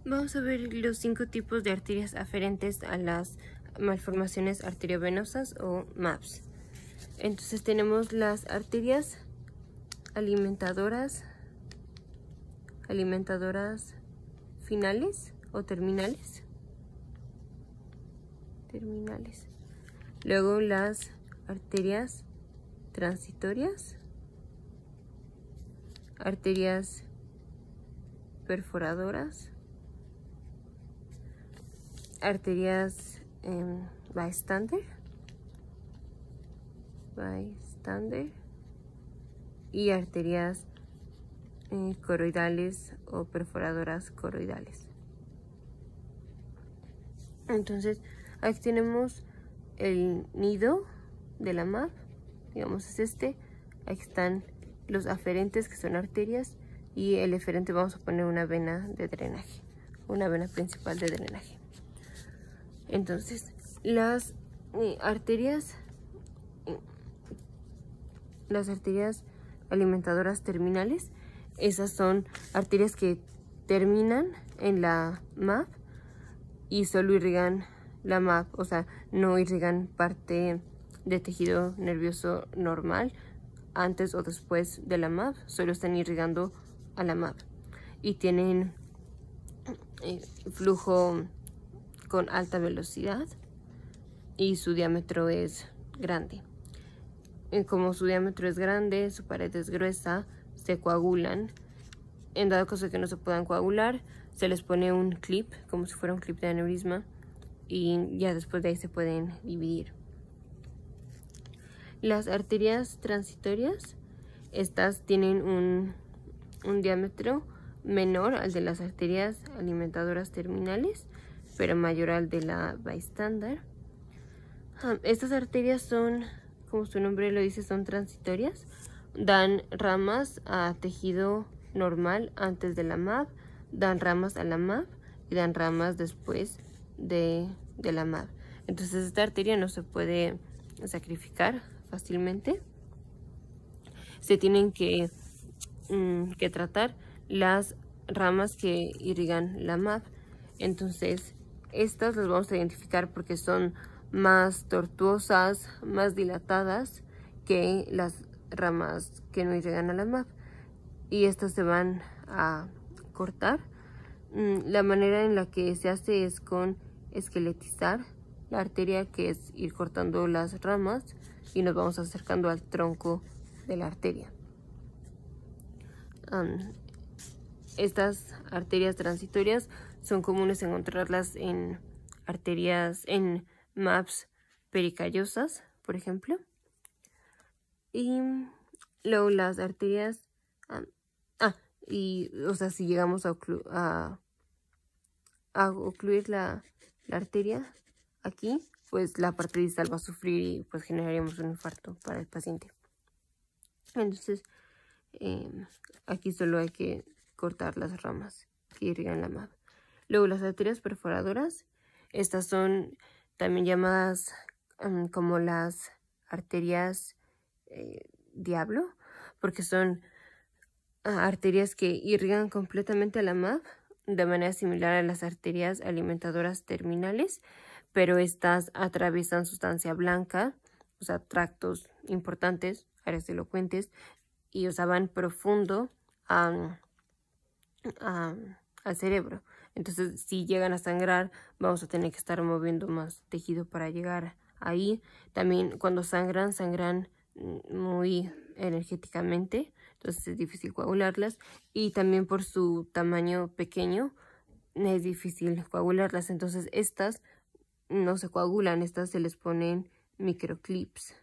Vamos a ver los 5 tipos de arterias aferentes a las malformaciones arteriovenosas o MAVs. Entonces tenemos las arterias alimentadoras finales o terminales. Luego las arterias transitorias, arterias perforadoras, arterias bystander y arterias coroidales o perforadoras coroidales. Entonces aquí tenemos el nido de la MAV, digamos es este. Aquí están los aferentes, que son arterias, y el eferente vamos a poner una vena de drenaje, una vena principal de drenaje. Entonces las arterias alimentadoras terminales, esas son arterias que terminan en la MAV y solo irrigan la MAV, o sea, no irrigan parte de tejido nervioso normal antes o después de la MAV, solo están irrigando a la MAV y tienen flujo con alta velocidad y su diámetro es grande. Como su diámetro es grande, su pared es gruesa, se coagulan. En dado caso de que no se puedan coagular, se les pone un clip, como si fuera un clip de aneurisma, y ya después de ahí se pueden dividir. Las arterias transitorias, estas tienen un diámetro menor al de las arterias alimentadoras terminales, pero mayor al de la bystander. Estas arterias son, como su nombre lo dice, son transitorias. Dan ramas a tejido normal antes de la MAV, dan ramas a la MAV y dan ramas después de la MAV. Entonces esta arteria no se puede sacrificar fácilmente. Se tienen que tratar las ramas que irrigan la MAV. Entonces estas las vamos a identificar porque son más tortuosas, más dilatadas que las ramas que no irrigan a la MAV, y estas se van a cortar. La manera en la que se hace es con esqueletizar la arteria, que es ir cortando las ramas, y nos vamos acercando al tronco de la arteria. Estas arterias transitorias son comunes encontrarlas en arterias, en MAVs pericallosas, por ejemplo. Y luego las arterias, o sea, si llegamos a ocluir la arteria aquí, pues la parte distal va a sufrir y pues generaríamos un infarto para el paciente. Entonces, aquí solo hay que cortar las ramas que irrigan la MAV. Luego las arterias perforadoras, estas son también llamadas como las arterias diablo, porque son arterias que irrigan completamente a la MAV de manera similar a las arterias alimentadoras terminales, pero estas atraviesan sustancia blanca, o sea, tractos importantes, áreas elocuentes, y o sea, van profundo al cerebro. Entonces, si llegan a sangrar, vamos a tener que estar moviendo más tejido para llegar ahí. También cuando sangran muy energéticamente, entonces es difícil coagularlas, y también por su tamaño pequeño es difícil coagularlas. Entonces estas no se coagulan, estas se les ponen microclips.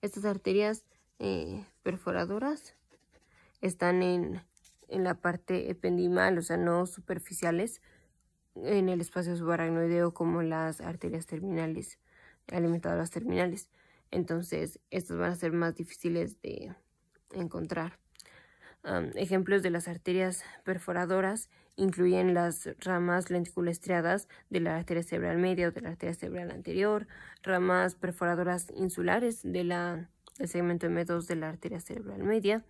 Estas arterias perforadoras están en la parte ependimal, o sea, no superficiales, en el espacio subaracnoideo como las arterias terminales, alimentadoras terminales. Entonces, estas van a ser más difíciles de encontrar. Ejemplos de las arterias perforadoras incluyen las ramas lenticuloestriadas de la arteria cerebral media o de la arteria cerebral anterior, ramas perforadoras insulares del segmento M2 de la arteria cerebral media,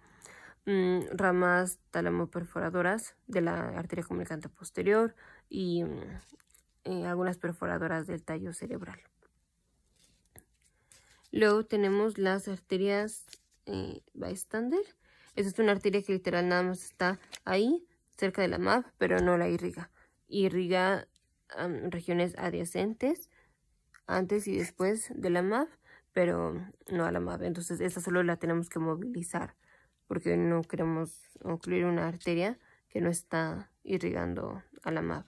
ramas talamoperforadoras de la arteria comunicante posterior y algunas perforadoras del tallo cerebral. Luego tenemos las arterias bystander. Esta es una arteria que literal nada más está ahí, cerca de la MAV, pero no la irriga. Irriga regiones adyacentes antes y después de la MAV, pero no a la MAV. Entonces esta solo la tenemos que movilizar porque no queremos ocluir una arteria que no está irrigando a la MAV.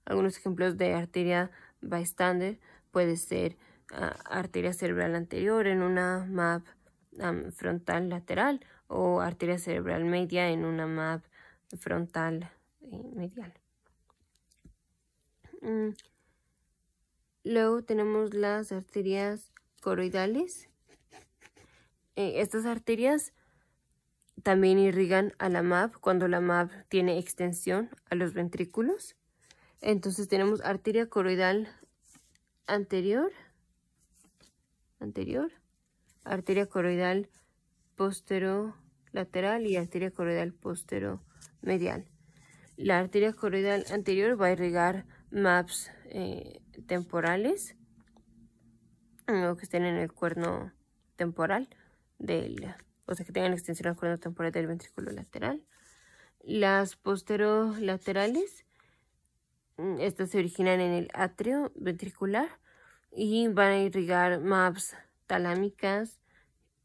Algunos ejemplos de arteria bystander puede ser arteria cerebral anterior en una MAV frontal lateral o arteria cerebral media en una MAV frontal medial. Luego tenemos las arterias coroidales. Estas arterias también irrigan a la MAV cuando la MAV tiene extensión a los ventrículos. Entonces tenemos arteria coroidal anterior, arteria coroidal posterolateral y arteria coroidal posteromedial. La arteria coroidal anterior va a irrigar MAVs temporales o que estén en el cuerno temporal o sea que tengan extensión al cuerno temporal del ventrículo lateral. Las posterolaterales, estas se originan en el atrio ventricular y van a irrigar MAVs talámicas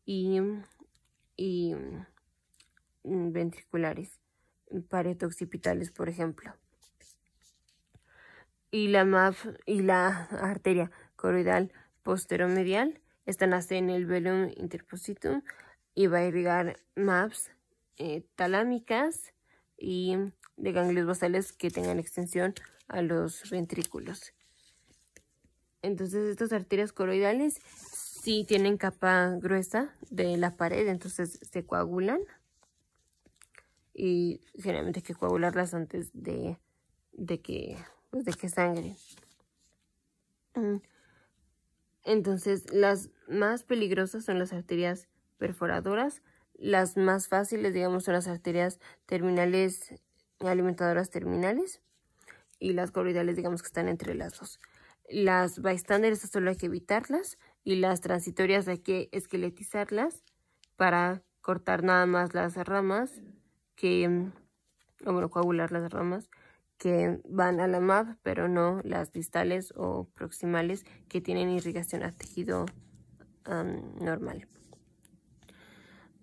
y ventriculares, paretoxipitales, por ejemplo. Y la MAV y la arteria coroidal posteromedial, esta nace en el velum interpositum y va a irrigar MAVs talámicas y de ganglios basales que tengan extensión a los ventrículos. Entonces estas arterias coroidales sí tienen capa gruesa de la pared, entonces se coagulan y generalmente hay que coagularlas antes de que sangren. Entonces las más peligrosas son las arterias perforadoras. Las más fáciles, digamos, son las arterias terminales, alimentadoras terminales, y las coroidales, digamos, que están entre las dos. Las bystander, estas solo hay que evitarlas, y las transitorias hay que esqueletizarlas para cortar nada más las ramas coagular las ramas que van a la MAV, pero no las distales o proximales que tienen irrigación a tejido normal.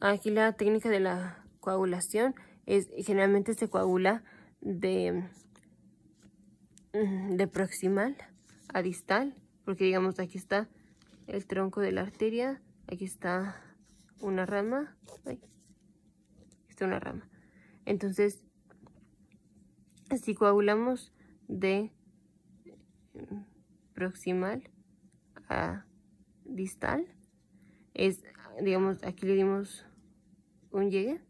Aquí la técnica de la coagulación generalmente se coagula de proximal a distal, porque digamos aquí está el tronco de la arteria, aquí está una rama, entonces si coagulamos de proximal a distal, digamos, aquí le dimos un llegue,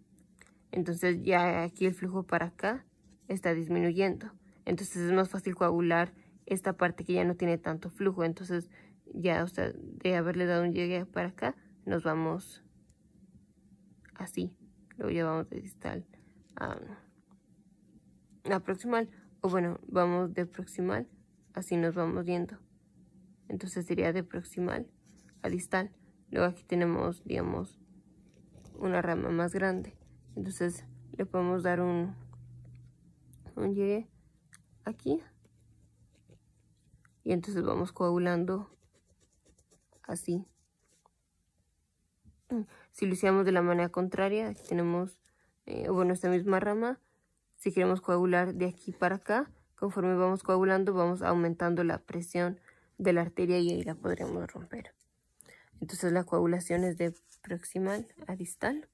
entonces ya aquí el flujo para acá está disminuyendo, entonces es más fácil coagular esta parte que ya no tiene tanto flujo. Entonces ya, o sea, de haberle dado un llegue para acá, nos vamos así, luego ya vamos de distal a proximal, o bueno, vamos de proximal, así nos vamos yendo, entonces sería de proximal a distal. Luego aquí tenemos, digamos, una rama más grande, entonces le podemos dar un llegue aquí y entonces vamos coagulando así. Si lo hiciéramos de la manera contraria, aquí tenemos esta misma rama. Si queremos coagular de aquí para acá, conforme vamos coagulando vamos aumentando la presión de la arteria y ahí la podríamos romper. Entonces la coagulación es de proximal a distal.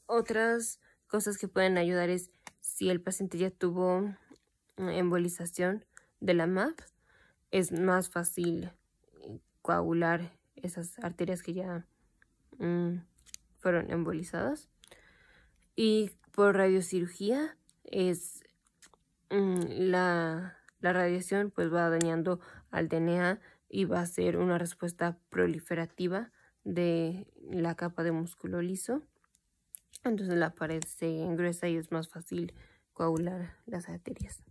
Otras cosas que pueden ayudar es si el paciente ya tuvo embolización de la MAV, es más fácil coagular esas arterias que ya fueron embolizadas. Y por radiocirugía es la radiación pues va dañando al DNA y va a ser una respuesta proliferativa de la capa de músculo liso. Entonces la pared se engruesa y es más fácil coagular las arterias.